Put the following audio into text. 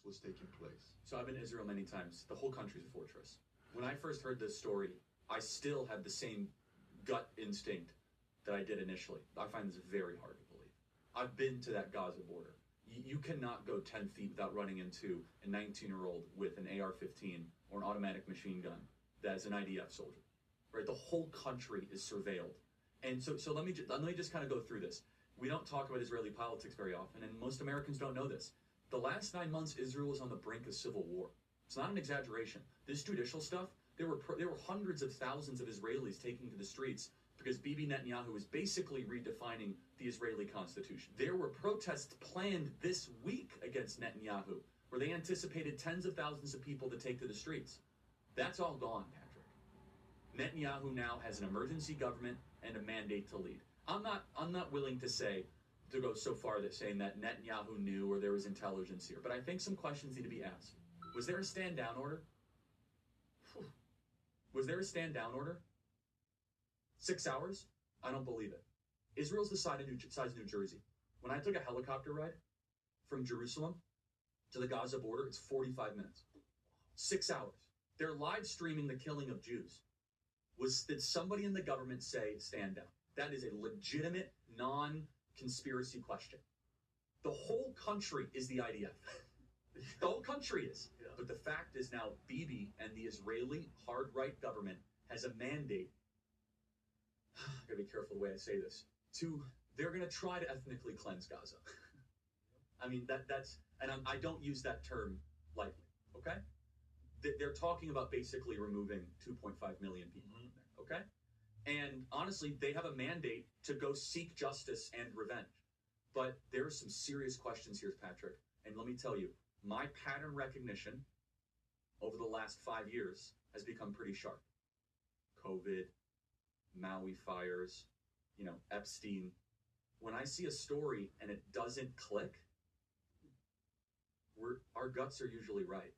was taking place? So I've been to Israel many times. The whole country's a fortress. When I first heard this story, I still had the same gut instinct that I did initially. I find this very hard to believe. I've been to that Gaza border. You cannot go 10 feet without running into a 19-year-old with an AR-15 or an automatic machine gun that is an IDF soldier, right? The whole country is surveilled. And so let me just kind of go through this. We don't talk about Israeli politics very often, and most Americans don't know this. The last 9 months, Israel was on the brink of civil war. It's not an exaggeration. This judicial stuff, there were hundreds of thousands of Israelis taking to the streets because Bibi Netanyahu was basically redefining the Israeli constitution. There were protests planned this week against Netanyahu, where they anticipated tens of thousands of people to take to the streets. That's all gone, Patrick. Netanyahu now has an emergency government and a mandate to lead. I'm not willing to go so far that saying that Netanyahu knew or there was intelligence here, but I think some questions need to be asked. Was there a stand down order? Was there a stand down order? 6 hours? I don't believe it. Israel's the size of New Jersey. When I took a helicopter ride from Jerusalem to the Gaza border, it's 45 minutes. 6 hours. They're live streaming the killing of Jews. Did somebody in the government say stand down? That is a legitimate, non-conspiracy question. The whole country is the IDF. The whole country is. Yeah. But the fact is now Bibi and the Israeli hard-right government has a mandate. I gotta be careful the way I say this. They're gonna try to ethnically cleanse Gaza. I mean, I don't use that term lightly, okay? They're talking about basically removing 2.5 million people from there, okay? And honestly, they have a mandate to go seek justice and revenge. But there are some serious questions here, Patrick. And let me tell you, my pattern recognition over the last 5 years has become pretty sharp. COVID, Maui fires, Epstein. When I see a story and it doesn't click, our guts are usually right.